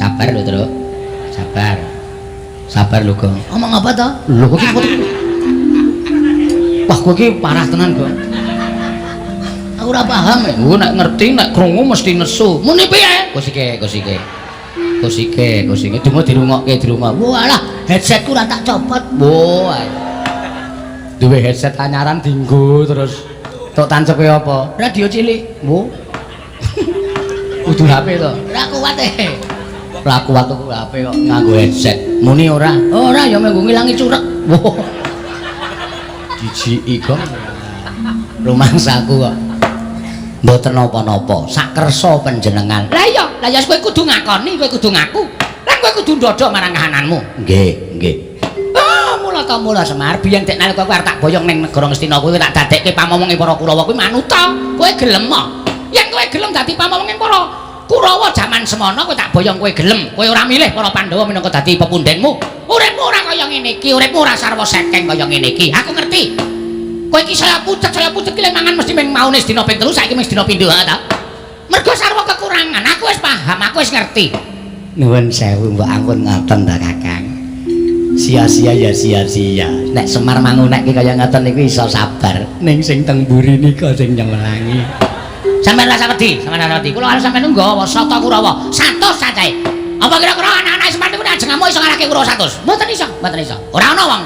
Sabar lho, Truk. Sabar. Sabar lho, Gong. Omong apa to? Lho kok iki wah kowe iki parah tenan, Gong. Aku ora paham. Nek ngerti nek krungu mesti nesu. Muni piye? Kusike. Dungo dirungokke, dirungok. Walah, headsetku ora tak copot. Wah. Duwe headset anyaran dienggo terus tok tancepe apa? Radio cilik. Wo. Kudu HP to. Ora kuat Laku waktu HP kok nganggo headset. Muni ora? Ora ya mengko ngilangi curek. Wo. Dijiki kok. Rumangsaku kok. Mboten napa-napa, sak kersa panjenengan. Lah iya kowe kudu ngakoni, kowe kudu ngaku. Lah kowe kudu ndodok marang kahananmu. Nggih. Mula Semar, biyen dek nalika kowe arep tak boyong ning negara Ngastina kowe tak dadekke pamomonge para Kurawa kuwi manut to. Kowe gelem mo. Yen kowe gelem dadi pamomonge para Kurawa jaman semana kowe tak boyong kowe gelem. Kowe ora milih para Pandhawa minangka dadi pepundhenmu. Uripmu ora kaya ngene iki, uripmu ora sarwa sekeng kaya ngene iki. Aku ngerti. Kowe iki saya pucet ki lek mangan mesti mung maune sedina ping 3 saiki mung sedina ping 2 ta. Mergo sarwa kekurangan, aku wis paham, aku wis ngerti. Nuwun sewu mbok ampun ngoten ta Kakang. Sia-sia ya sia-sia. Nek Semar mangunekke kaya ngoten niku iso sabar. Ning sing teng mburi nika sing nyewelangi. Sampeyan rasa wedi, Kula arep sampeyan nggawa Sata Kurawa 100 cacahe. Apa kira-kira anak-anak Semar niku nek ajengamu iso ngalahke Kurawa 100? Mboten iso. Ora ana wong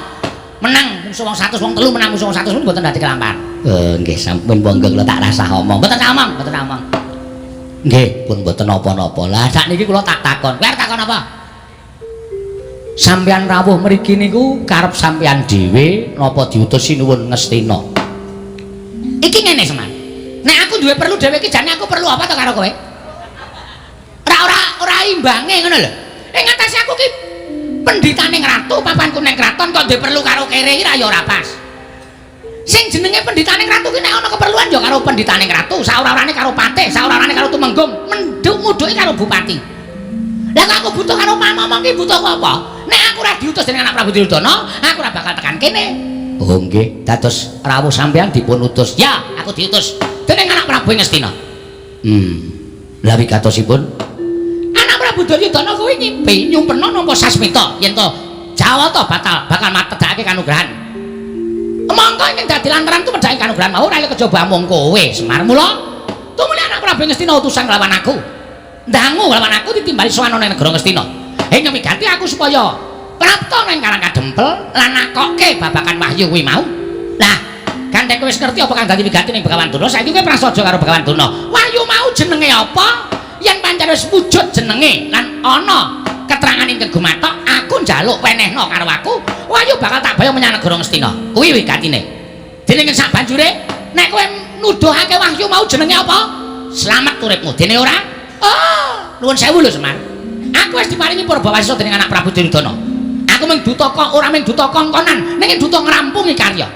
menang musuh wong 100 wong 3 menang musuh wong 100 pun mboten dadi kelampar. Nggih sampun monggo kula tak rasah omong. Mboten omong. Nggih, pun mboten napa-napa. Lah sakniki kula tak takon. Kowe arep takon apa? Sampeyan rawuh mriki niku karep sampeyan dhewe napa diutus sinuwun Ngastina? Iki ngene Semar. Nek aku duwe perlu dhewe iki jane aku perlu apa to karo kowe? Ora imbange ngono lho. Ing ngatasi aku ki pendhitaning ratu, papanku ning kraton kok duwe perlu karo kere iki ya ora pas. Sing jenenge pendhitaning ratu ki nek ana keperluan ya karo pendhitaning ratu, saora-orane karo patih, saora-orane karo tumenggung, mendhuk-mudhuke karo bupati. Lah kok aku butuh karo pamomong ki butuh apa? Nek aku ora diutus dening anak Prabu Duryudana, aku ora bakal tekan kene. Oh nggih, dados rawuh sampeyan dipun utus. Ya, aku diutus dening anak Prabu Ngastina. Lah wigatosipun anak Prabu Duryudana kuwi ngimpi nyumpena nampa sasmita yen to Jawa to bakal matedake kanugrahan. Monggo ing dadi lantaran tu medhaki kanugrahan mau ora kejaba mung kowe Semar. Mula tumuli anak Prabu Ngastina utusan nglawan aku. Ndangu nglawan aku ditimbali sowan ning negara Ngastina. Ing migati aku supaya prapta ning Karang Kadempel lan nakokke babakan wahyu kuwi mau. Lah, gandeng kowe wis ngerti apa kang dadi wigati ning Begawan Duna? Saiki kowe prasaja karo Begawan Duna. Wahyu mau jenenge apa? Yen pancen wis wujud jenenge lan ana keterangan ing Gumatok, aku njaluk wenehno karo aku, wahyu bakal tak bayang menyang negara Ngastina. Kuwi wigatine. Dene sak banjure nek kowe nuduhake wahyu mau jenenge apa? Slamet uripmu. Dene ora? Oh, nuwun sewu lho Semar. Aku wis diparingi Purbawasisa dening anak Prabu Duryudana. Aku mung duta kok ora mung duta kongkonan, ning duta ngrampungi karya.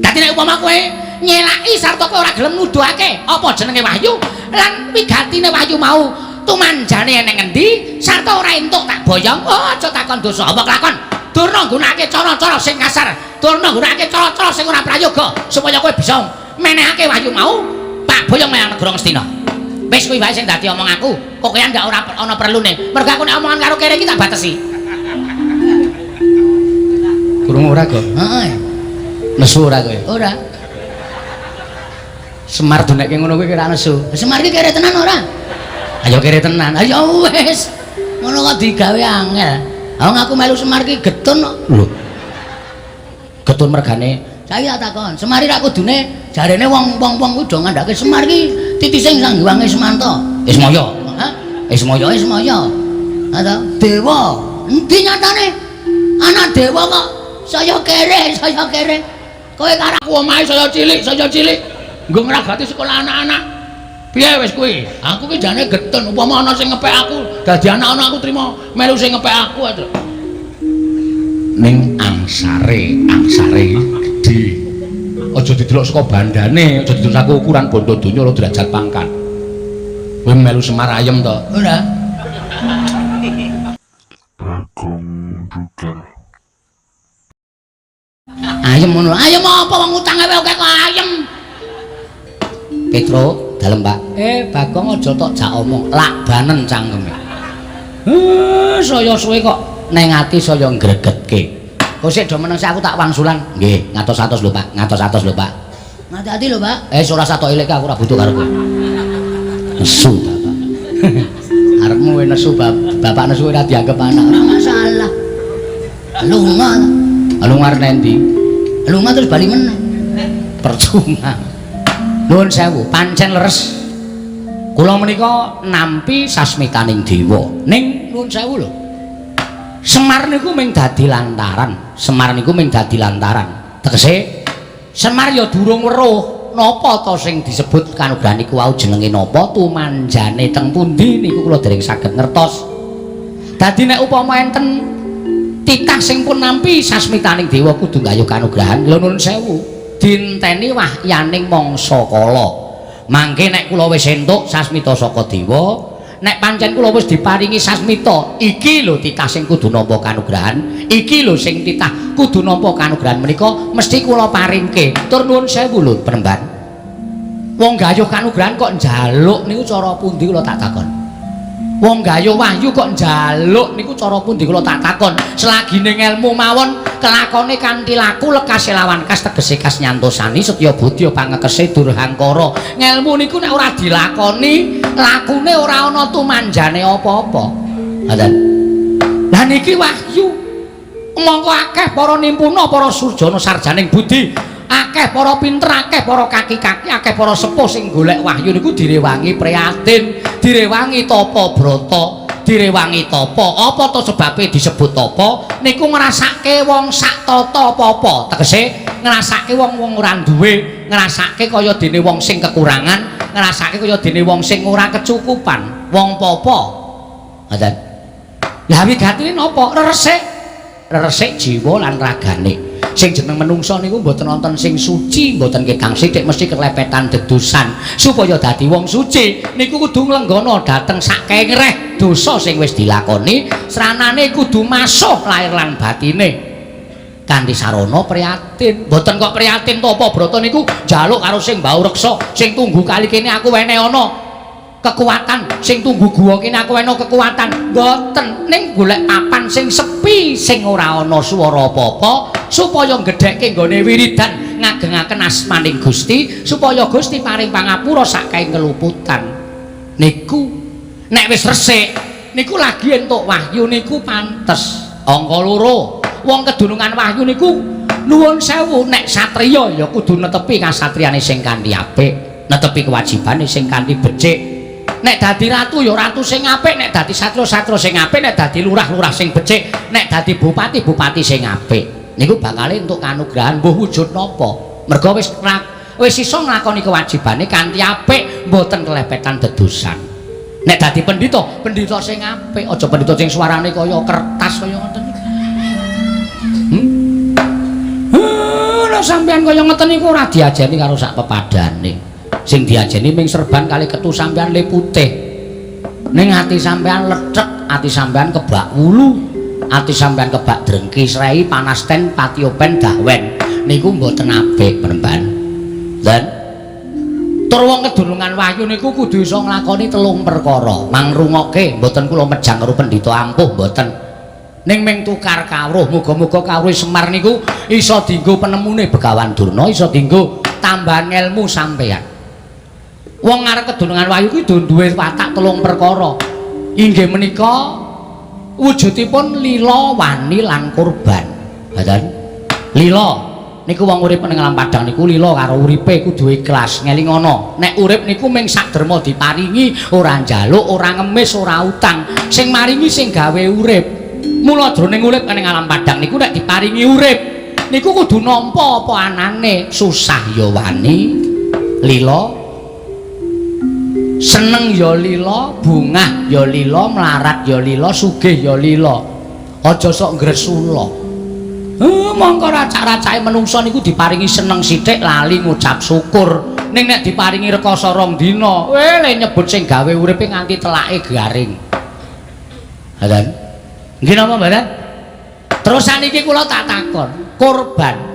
Dadi nek upama kowe nyelaki sarta kowe ora gelem nuduhake apa jenenge wahyu lan wigatine wahyu mau tumanjane ning endi sarta ora entuk tak boyong, oh aja takon dosa apa kelakon. Durna nggunakake cara-cara sing kasar, durna nggunakake cara-cara sing ora prayoga supaya kowe bisa menehake wahyu mau tak boyong menyang negara Ngastina. Wis kuwi wae sing dadi omong aku. Kokean ndak ora ana perlune. Mergo aku nek omongan karo kere iki tak batesi. Kurung ora kok. Heeh. Nesu ora kowe? Ora. Semar dunekke ngono kuwi kira nesu. Semar iki kere tenan ora? Ayo kere tenan. Ayo wis. Ngono kok digawe angel. Wong aku melu Semar ki getun kok. Lho. Getun mergane saya takon, Semar iki ra kudune jarene wong-wong kuwi do ngandhake Semar ki titising sangguwange Semanto. Ismaya. Hah? Ismaya. Ada dewa. Endi nyatane? Anak dewa kok saya kere. Kowe karo aku omahe saya cilik. Nggo ngragati sekolah anak-anak. Piye wis kuwi? Aku ki jane getun upama ana sing ngepek aku, dadi anak-anak aku trimo melu sing ngepek aku aja. Ning angsare gedhe. Aja didelok saka bandane, aja didelok saka ukuran bondo donya lho derajat pangkat. Kowe melu Semar ayem to? Ora. Bagong Dugal. Ayem ngono. Ayem apa wong utange wae kok ayem. Petro, dalem Pak. Bagong aja tok jak omong, lak banen cangkeme. Saya suwe kok neng ati saya ngregetke. Kok sik do meneng aku tak wangsulan. Nggih, ngatos-atos lho, Pak. Ngatos-atos lho, Pak. Ngati-ati lho, Pak. Ora satok elek aku ora butuh karo kowe. Nesu, Bapak. Arepmu nesu, Bapak nesu ora dianggep anak. Ora masalah. Lunga. Lunga nendi? Lunga terus bali meneh. Percuma. Nuwun sewu, pancen leres. Kula menika nampi sasmitaning dewa. Ning nuwun sewu lho. Semar niku mung dadi lantaran. Semar niku mung dadi lantaran. Tegese Semar ya durung weruh napa to sing disebut kanugrahan niku wau jenenge napa, tumanjane teng pundi niku kula dereng saged ngertos. Dadi nek upama enten titah sing pun nampi sasmitaning dewa kudu gayuh kanugrahan. Lha nuwun sewu, dinteni wahyaning mangsa kala. Mangke nek kula wis entuk sasmita saka dewa, nek pancen kula wis diparingi sasmita, iki lho titah sing kudu nampa kanugrahan, iki lho sing titah kudu nampa kanugrahan menika mesti kula paringke. Tur nuwun sewu lho penemban. Wong gayuh kanugrahan kok njaluk niku cara pundi kula tak takon. Wong gayuh wahyu kok njaluk niku cara pundi kula tak takon. Selagine ngelmu mawon kelakone kanthi laku lekase lawan kas tegese kas nyantosani setya budya pangekese durhangkara. Ngelmu niku nek ora dilakoni lakune ora ana tumanjane apa-apa. Ngoten. Lah niki wahyu. Mongko akeh para nimpuna, para surjana sarjaning budi, akeh para pinter, akeh para kaki-kaki, akeh para sepuh sing golek wahyu niku direwangi prihatin, direwangi tapa brata, direwangi tapa. Apa to sebabe disebut tapa? Niku ngrasake wong sak tata apa-apa. Tegese ngrasake wong-wong ora duwe, ngrasake kaya dene wong sing kekurangan, ngrasake kaya dene wong sing ora kecukupan. Wong apa? Ngoten. Lah wigatine napa? Resik jiwa lan ragane. Sing jeneng menungsa niku mboten wonten sing suci, mboten kekang sithik mesti kelepetan dedosan. Supaya dadi wong suci niku kudu nglenggana dhateng sak kengreh dosa sing wis dilakoni, sranane kudu masuh lair lan batine. Kanthi sarana prihatin. Mboten kok prihatin to apa brata niku njaluk karo sing mbau reksa, sing tunggu kali kene aku wene ana kekuatan, sing tunggu guwa kene aku ana kekuatan. Mboten, ning golek papan sing sepi sing ora ana swara apa-apa supaya gedhekke nggone wiridan ngagengaken asmaning Gusti supaya Gusti paring pangapura saking keluputan. Niku nek wis resik niku lagi entuk wahyu niku pantes. Angka 2, wong kedunungan wahyu niku nuwun sewu, nek satriya ya kudu netepi kasatriyane sing kanthi apik, netepi kewajibane sing kanthi becik. Nek dadi ratu ya ratu sing apik, nek dadi satria sing apik, nek dadi lurah sing becik, nek dadi bupati sing apik. Niku bakal entuk kanugrahan mbuh wujud napa. Merga wis iso nglakoni kewajibane kanthi apik, mboten kelepetan dedosan. Nek dadi pendhita sing apik, aja pendhita sing suarane kaya kertas kaya ngoten iki. Nek sampean kaya ngoten niku ora diajeni karo sak pepadane. Sing diajeni ming serban kali ketu sampean le putih. Ning ati sampean lecek, ati sampean kebak wulu, ati sampean kebak drengki srei panasten patiopen dahwen. Niku mboten apik penemban. Dan tur wong kedunungan wahyu niku kudu iso nglakoni 3 perkara. Mangrungokke mboten kula mejang karo pendhita ampuh mboten. Ning ming tukar kawruh, muga-muga kawruh Semar niku iso dienggo penemune Begawan Durna, iso dienggo tambahan ilmu sampeyan. Wong arep kedunungan wahyu kuwi duwe watak 3 perkara. Inggih menika wujudipun lila, wani lan kurban. Ngoten. Lila niku wong urip ning alam padang niku lila karo uripe kudu ikhlas, ngelingono. Nek urip niku ming sak derma diparingi, ora njaluk, ora ngemis, ora utang. Sing maringi sing gawe urip. Mula jroning urip ning alam padang niku nek diparingi urip, niku kudu nampa apa anane, susah ya wani, lila. Seneng ya lila, bungah ya lila, melarat ya lila, sugih ya lila. Aja sok ngresula. Mongko racak-racake menungsa niku diparingi seneng sithik lali ngucap syukur. Ning nek diparingi rekoso 2 dina, le nyebut sing gawe uripe nganti telake garing. Ngoten. Nggih napa mboten? Terus saniki kula tak takon, kurban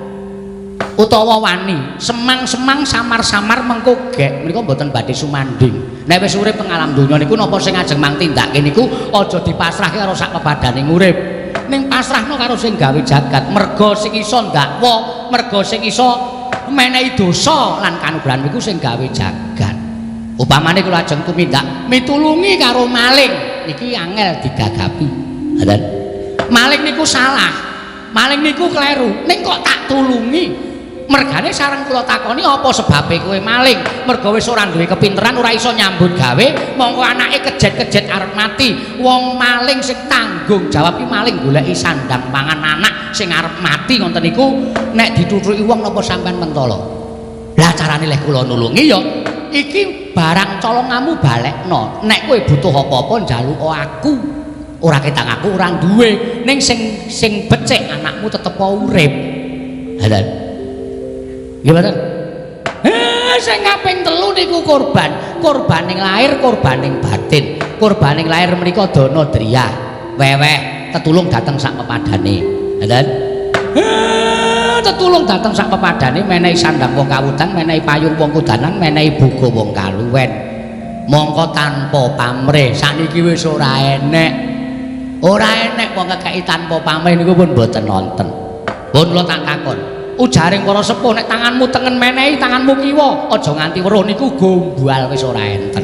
utawa wani, semang-semang samar-samar mengko gek menika mboten badhe sumanding. Nek wis urip teng alam donya niku napa sing ajeng mang tindake niku aja dipasrahke karo sak pepadaning urip. Ning pasrahno karo sing gawe jagat, merga sing iso ndakwa, merga sing iso menehi dosa lan kanugrahan niku sing gawe jagat. Upamane kula ajeng tumindak mitulungi karo maling niki angel digagapi. Ngoten. Maling niku salah. Maling niku kleru, ning kok tak tulungi. Mergane sareng kula takoni apa sebabe kowe maling? Merga wis ora duwe kepinteran, ora iso nyambut gawe, mongko anake kejet-kejet arep mati. Wong maling sing tanggung jawab iki maling goleki sandang pangan anak sing arep mati ngoten niku nek ditutuki wong napa sampean mentala. Lah carane leh kula nulungi ya iki barang colongamu balekno. Nek kowe butuh apa-apa njaluka aku. Ora ketang aku ora duwe, ning sing becik anakmu tetep urip. Hadan. Gimana? Sing kaping 3 niku korban. Korbaning lahir, korbaning batin. Korbaning lahir menika dana driyah. Weweh tetulung dateng sak pepadane. Ngoten? Tetulung dateng sak pepadane menehi sandang wong kawudan, menehi payung wong kudanan, menehi buga wong kaluwen. Mongko tanpa pamrih sakniki wis ora enek. Ora enek wong ngekeki tanpa pamrih niku pun mboten wonten. Pun kula tak takon. Ujaring para sepuh nek tanganmu tengen menehi tanganmu kiwa aja nganti weruh niku gombal wis ora enten.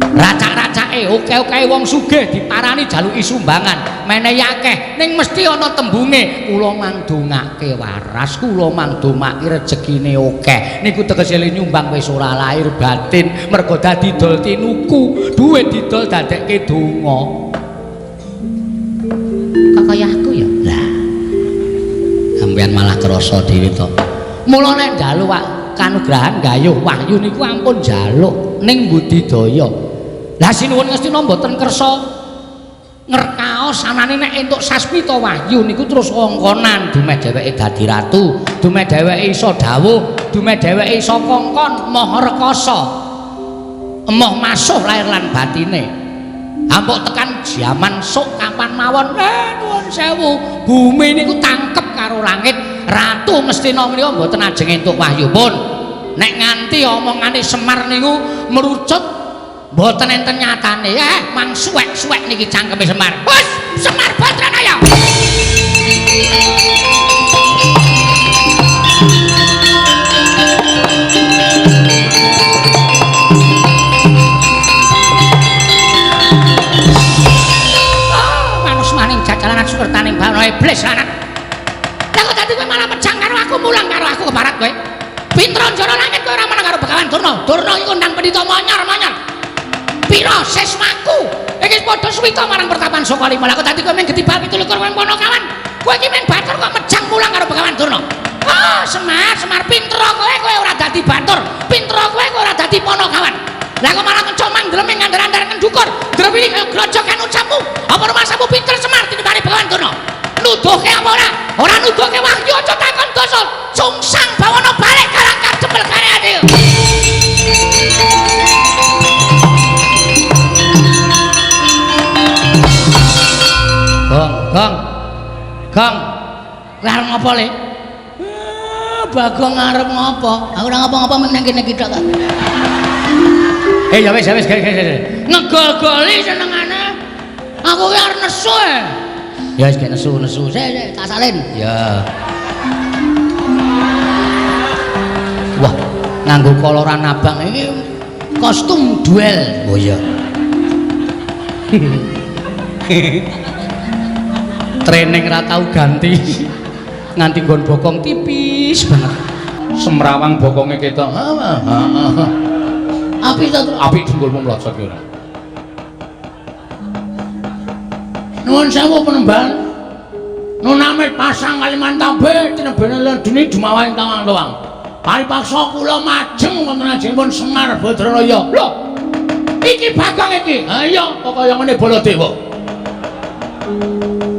Racak-racake oke-oke wong sugih diparani jaluki sumbangan menehi akeh ning mesti ana tembunge kula mandongake waras kula mandongake rejekine akeh niku tegese nyumbang wis ora lahir batin mergo dadi dol tinuku dhuwit didol dadekke donga kaya aku ya lah sampeyan malah krasa dhewe to. Mula nek njaluk kanugrahan gayuh wahyu niku ampun njaluk ning budidaya. Lah sinuwun ngestina mboten kersa ngerkaos anane nek entuk sasmita wahyu niku terus kongkonan dumeh dheweke dadi ratu, dumeh dheweke iso dawuh, dumeh dheweke iso kongkon maha rekasa. Emoh masuh lahir lan batine. Ampuk tekan jaman sok kapan mawon nuwun sewu bumi niku tangkep karo langit ratu mestina menika mboten ajeng entuk wahyu pun nek nganti omongane Semar niku merucut mboten enten nyatane mang suwek-suwek niki cangkeme Semar wis Semar Badranaya jalanan sukertaning bawah iblis anak. Lah kok dadi kowe malah mejang karo aku mulang karo aku ke barat kowe. Pintron jara langit kowe ora meneng karo Begawan Durna. Durna iku ndang pendhita manyar-manyar. Pira sesmaku. Iki padha suwita marang pertapan Sokalima. Lah kok dadi kowe men gedibal 17 kowe Ponokawan. Kowe iki men batur kok mejang mulang karo Begawan Durna. Oh, Semar pintra kowe ora dadi batur. Pintra kowe ora dadi Ponokawan. Lah kok malah kencok mandreme ngandar-andar ndukur. Drewini kaya grojokan ucapmu. Apa rumasamu pinter Semar tinimbali Begawan Durna? Nuduhke apa ora? Ora nuduhke wahyu aja takon dosa. Sungsang bawana balik kalangkar jembel kare adil. Gong. Arep ngopo le? Bagong arep ngopo? Aku ora ngopo-ngopo meneng kene kita kok. Ya wis. Ngegol-goli senengane. Aku ki arep nesu e. Ya wis gek nesu. Sik tak salin. Ya. Wah, nganggo koloran abang iki kostum duel. Oh iya. Training ra tau ganti. Nganti nggon bokong tipis banget. Semrawang bokonge ketok. Api jenggulmu mlocot ki ora. Nuwun sewu penemban. Nunamit pasang Kalimantan B tinebene ledeni dumawaing tawang-tawang. Paripaksa kula majeng wonten ajengipun Semar Badranaya. Lho. Iki Bagong iki. Ha iya kok kaya ngene Baladewa.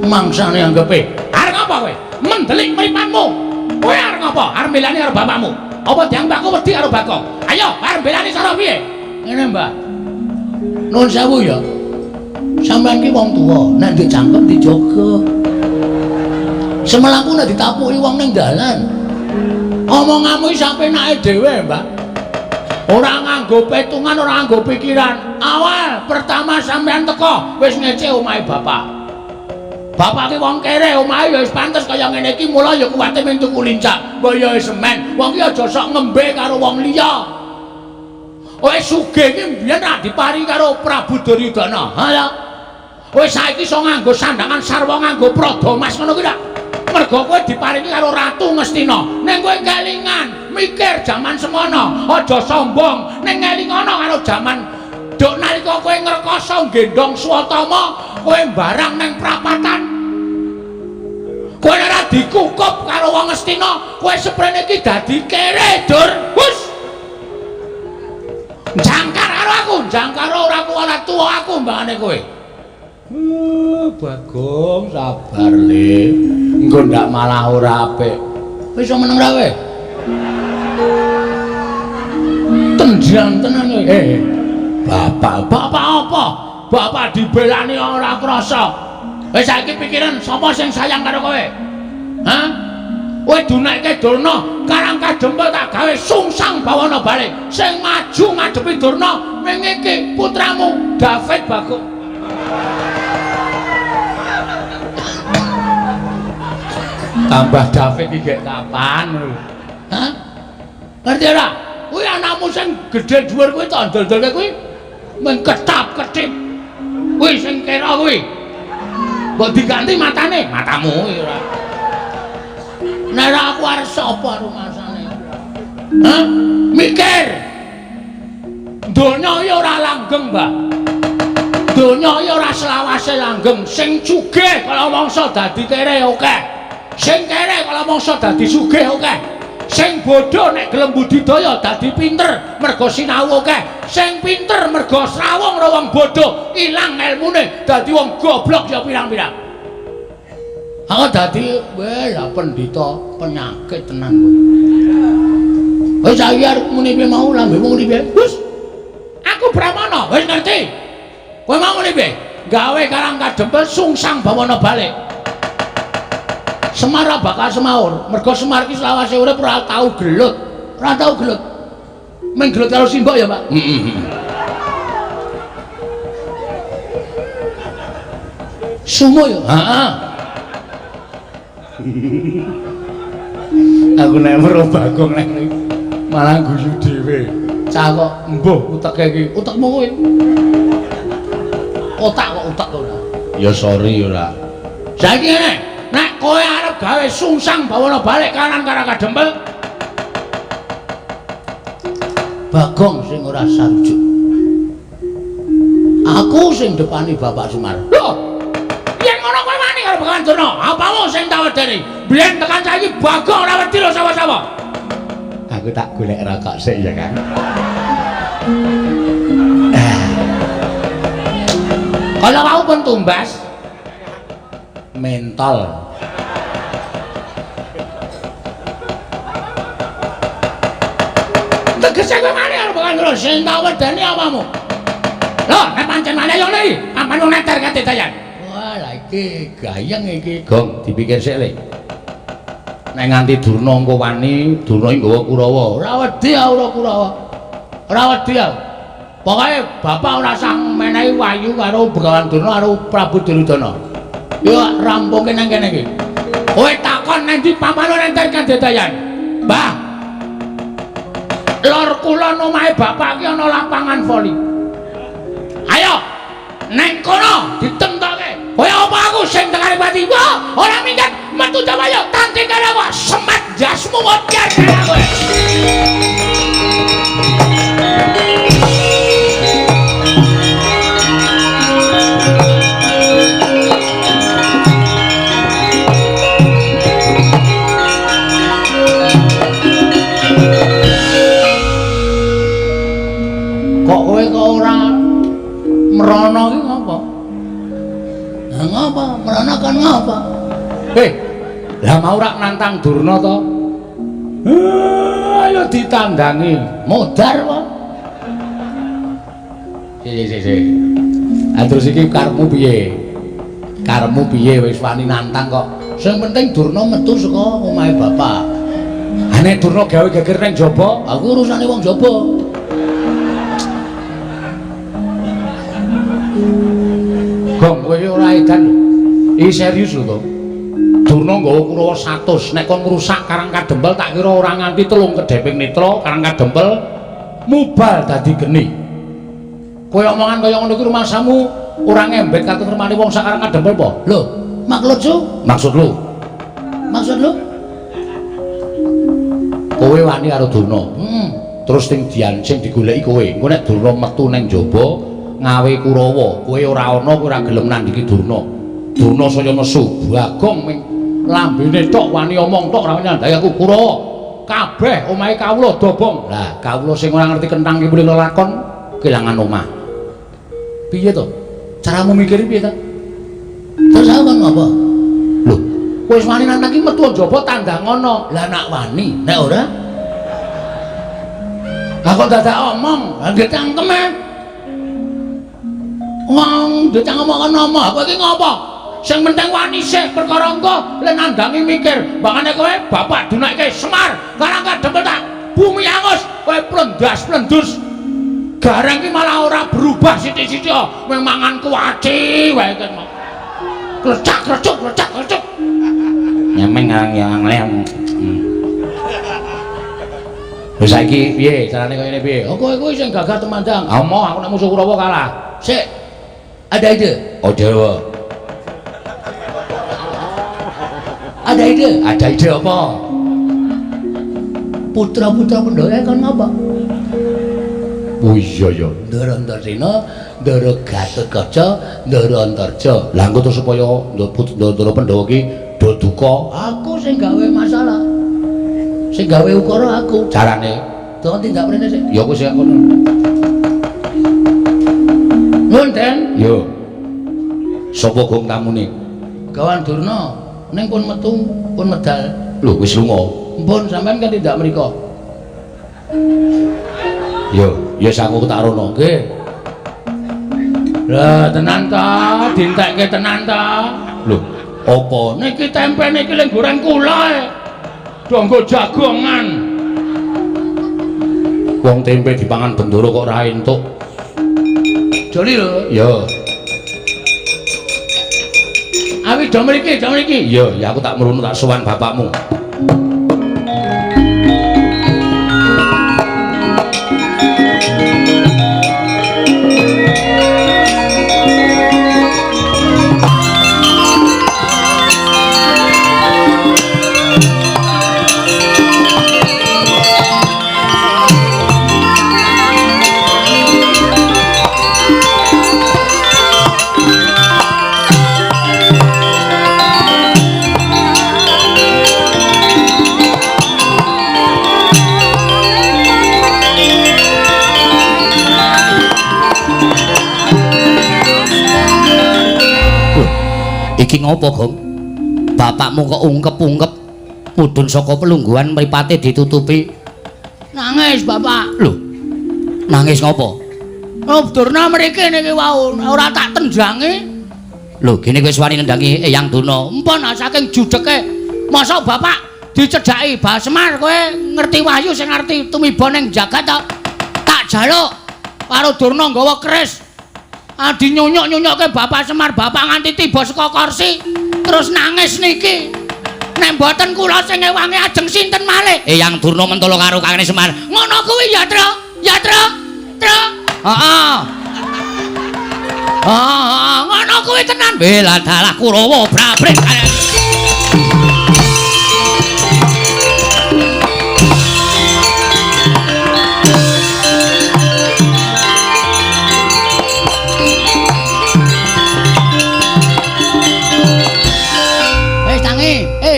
Mangsane anggepe. Arep ngapa kowe? Mendelik mripanmu. Kowe arep ngapa? Arep mbelani karo bapakmu. Apa diang mbakku wedi karo Bagong? Ayo, arep mbelani cara piye? Ngene, Mbak. Nuwun sewu ya. Sampeyan ki wong tuwa, nek ndek cangkem dijaga. Semelaku nek ditapuki wong ning dalan. Omonganmu iki sampe enake dhewe, Mbak. Ora nganggo petungan, ora nganggo pikiran. Awal pertama sampean teko wis ngece omahe bapak. Bapak ki wong kere, omahe ya wis pantes kaya ngene iki, mula ya kuwate mung tuku lincah, mboyo semen. Wong ki aja sok ngembe karo wong liya. Wis sugih ki biyen ra diparingi karo Prabu Duryudana. Ha ya. Wis saiki iso nganggo sandangan sarwa nganggo prada mas ngono ki ra. Mergo kowe diparingi karo Ratu Ngastina. Ning kowe kelingan mikir jaman semono, aja sombong. Ning ngelingono karo jaman dok nalika kowe ngrekoso gendong Swatama, kowe barang ning prapatan. Kowe ora dikukup karo wong Ngastina, kowe seprene iki dadi kere, Dur. Wus. Jangkar karo aku, jangkar ora kuwala tuwa aku mbakane kowe. Bagong sabar le. Engko ndak malah ora apik. Wis iso meneng ra kowe? Tendang tenan kowe. Bapak apa? Bapak dibelani ora krasa. Wis saiki pikiran sapa sing sayang karo kowe? Hah? Kowe dunekke Durna, Karang Kadempel tak gawe sungsang bawana balik. Sing maju ngadepi Durna ming iki putramu David Bagong. Tambah David iki gek kapan lho. Hah? Ngerti ora? Kuwi anakmu sing gedhe dhuwur kuwi tak ndol-ndolke kuwi mung ketap-ketip. Kuwi sing kira kuwi. Mbok diganti matane, matamu ora. Nek aku arep sapa rumasane? Hah? Mikir. Donya ya ora langgeng, Mbak. Donya ya ora selawase langgeng. Sing sugih kala mangsa dadi kere akeh. Sing kere kala mangsa dadi sugih akeh. Sing bodho nek gelem budidaya dadi pinter mergo sinau akeh. Sing pinter mergo srawung karo wong bodho ilang elmune dadi wong goblok ya pirang-pirang. Aku dadi lah pendhita penyakit tenan kowe. Wis saiki arep muni piye mau lambemu muni piye? Wis. Aku Brahmana, wis ngerti. Kowe mau muni piye? Gawe Karang Kadempel sungsang bawana balik. Semar bakal semaur, mergo Semar ki selawase urip ora tau gelut. Ora tau gelut. Mung gelut karo simbok ya, Pak? Sumo ya? Heeh. Aku nek weruh Bagong nek malah guyu dhewe. Cah kok mbuh uteke iki. Utekmu kowe. Otak kok utek ora. Ya sorry ora. Saiki ngene. Nek kowe arep gawe sungsang bawana balik Karang Kadempel, Bagong sing ora sarujuk. Aku sing depani Bapak Semar. Lho, yen ngono kowe wani karo Bapak Durna, apamu sing tak wedeni? Biyen tekan saiki Bagong ora wedi lho sapa-sapa. Aku tak golek rokok sik ya, Kang. Kalau mau pun tumbas mentol. Tegese kowe mari karo Bapak Durna sing tak wedeni apamu? Lho, nek pancen mari yo iki, ampun neter kate dayan. Wah, la iki gayeng iki, Gong, dipikir sik le. Nek nganti Durna engko wani, Durna iki nggawa Kurawa. Ora wedi ora Kurawa. Ora wedi aku. Pokoke bapak ora sang menehi wayu karo Begawan Durna karo Prabu Duryudana. Yo rampungke nang kene iki. Kowe takon nang ndi pampano nenter Kadedayan. Mbah. Lor kulon omahe bapak ki ana lapangan voli. Ayo. Neng kono ditentoke. Kaya apa aku sing tekani pati? Wah, ora minggat metu Jawaya tanti karo semat jasmu ngodyar kowe. Kok kowe kok ora merono iki ngapa? Lah ngapa? Merono kan ngapa? Lah mau rak nantang Durna to? Ayo ditandangi. Modar kok. Sik. Terus iki karepmu piye? Karepmu piye wis wani nantang kok? Sing penting Durna metu saka omahe bapak. Nek Durna gawe geger ning jaba, aku urusane wong jaba. Gong kowe ora edan. Iki serius lho to. Durna nggawa Kurawa 100 nek kon ngrusak Karang Kadempel tak kira ora nganti 3 kedheping netra Karang Kadempel mubal dadi geni. Kowe omongan kaya ngono kuwi rumasamu ora ngembet katentremane wong sak Karang Kadempel apa? Lho, maksud lu? Maksud lu? Kowe wani karo Durna. Terus sing digoleki kowe. Engko nek Durna metu ning njaba ngawe Kurawa, kowe ora ana, kowe ora gelem nandhiki Durna. Durna saya nesu, Bagong ming lambene tok wani omong tok ora nyandhaki aku Kurawa. Kabeh omahe kawula dobong. Lah, kawula sing ora ngerti kentang ki mulih lakon kelangan omah. Piye to? Caramu mikir piye ta? Terus aku kan apa? Lho, kowe wis wani nang iki metu njaba tandang ngono. Lah nak wani, nek ora aku dadak omong, ndek cangkeme. Wong ndek cangkem ngomong, kowe iki ngopo? Sing penting wani sik perkara engko lek nandangi mikir. Makane kowe bapak dunakke Semar, Karang Kadempel tak bumi angus, kowe plendas-plendus. Gareng ki malah ora berubah sithik-sithik, mung mangan kuwaci wae kan. Klecak-klecuk. Nyemeng yang leng. Wis saiki piye carane kaya ngene piye? Oh kowe sing gagah temandang. Omong aku nek musuh Kurawa kalah. Sik. Ada ide? Oh Dewa. Ada ide apa? Putra-putra Pandhawa kan ngapa? Oh iya ya. Ndara Antarsena, Ndara Gatotkaca, Ndara Antarja. Lah engko terus supaya Ndara Pandhawa ki do duka, aku sing gawe masalah. Sing gawe ukara aku. Carane? Tuh tindak mrene sik. Ya aku sik ngono. Ngonten? Yo. Sapa gong tamune? Kawan Durna. Ning pun metu, pun medal. Lho wis lunga. Mpun sampean kan tindak mriko. Yo, ya aku tak rono. Nggih. Lah tenan ta, dintekke tenan ta. Lho, apa niki tempe niki lek goreng kula. Donggo jagongan. Wong tempe dipangan Bendoro kok ora entuk. Joli lho. Ya. Awi do mriki. Ya aku tak mrono tak sowan bapakmu. Iki ngopo, Gong? Bapakmu kok ungkep-ungkep mudhun saka pelungguhan mripate ditutupi. Nangis, Bapak. Lho. Nangis ngopo? Oh, Durna mriki niki wau ora tak tendhangi. Lho, gene wis wani nendangi Eyang Durna. Empun saking judheke. Masa Bapak dicedhaki Mbah Semar kowe ngerti wahyu sing ngerti tumiba ning jagat to. Tak jaluk karo Durna nggawa keris. Adi nyunyuk-nyunyukke Bapak Semar, Bapak nganti tiba saka kursi terus nangis niki. Nek mboten kula sing ngewangi ajeng sinten malih? Eyang Durna mentolo karo Kangane Semar. Ngono kuwi ya, Tru? Ya, Tru? Heeh. Ngono kuwi tenan. Bela dalah Kurawa brabrik.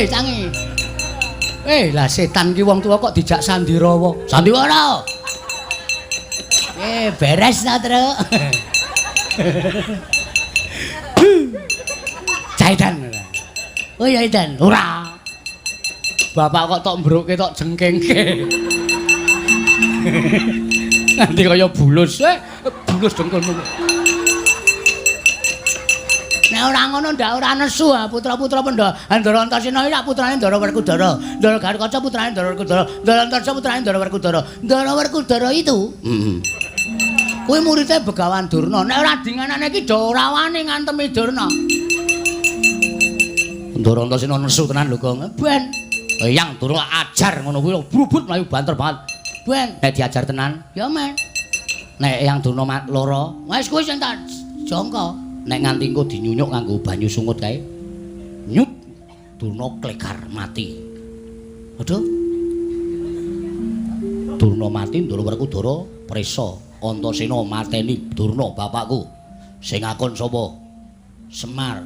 Tangi. Lah setan ki wong tuwa kok dijak Sandiwara. Sandiwara. Beres ta, Tru? Jaidan. Oh ya Idan. Ora. Bapak kok tok mbruke tok jengkengke. Nanti kaya bulus, bulus dengkulmu. Nek ora ngono ndak ora nesu putra-putra Pandhawa. Ndara Antarsena iki putrane Ndara Werkudara. Ndara Gatotkaca putrane Ndara Werkudara. Ndara Antarja putrane Ndara Werkudara. Ndara Werkudara itu Kuwi muridé Begawan Durna. Nek ora dinganane iki do ora wani ngantemi Durna. Ndara Antasena nesu tenan lho, Gong. Ben. Eyang Durna ajar ngono kuwi brubut mlayu banter banget. Ben, nek diajar tenan, ya men. Nek Eyang Durna lara, wis kuwi sing tak jangka. Nek nganti engko dinyunyuk nganggo banyu sungut kae. Nyut Durna klekar mati. Aduh. Durna mati, Ndara Werkudara prisa Antasena mateni Durna bapakku. Sing ngakon sapa? Semar.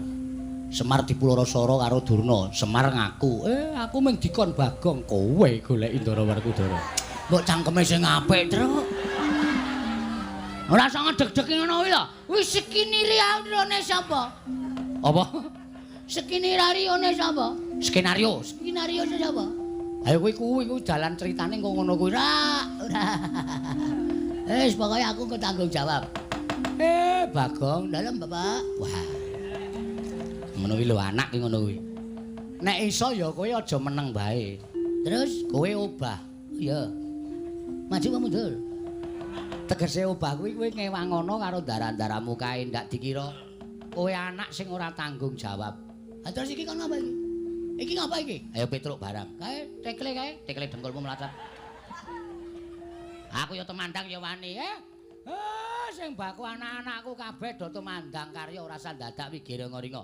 Semar dipulorosara karo Durna. Semar ngaku, aku mung dikon Bagong, kowe goleki Ndara Werkudara. Mbok cangkeme sing apik, Truk. Ora usah ngedeg-degi ngono kuwi lho. Wis skenario-ne sapa? Apa? Skenario-ne sapa? Skenario. Skenario sapa? Ayo kuwi dalan critane kok ngono kuwi. Ora. Wis pokoke aku ketanggung jawab. Bagong, dalem Bapak. Wah. Ngono kuwi lho anak ki ngono kuwi. Nek iso ya kowe aja meneng bae. Terus kowe obah. Iya. Maju apa mundur? Tegese obah kuwi kowe ngewangono karo darah-darahmu kae ndak dikira kowe anak sing ora tanggung jawab. Ha terus iki kon apa iki? Iki ngapa iki? Ayo petruk barang. Kae tekle dengkulmu mlatak. Aku ya temandang ya wani, sing baku anak-anakku kabeh do temandang karya ora usah dadak wigire ngoringa.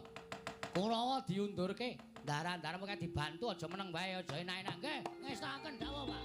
Kurawa diundurke, darah-darahmu kae dibantu aja meneng bae aja enak-enak nggih. Ngestaken dawuh, Pak.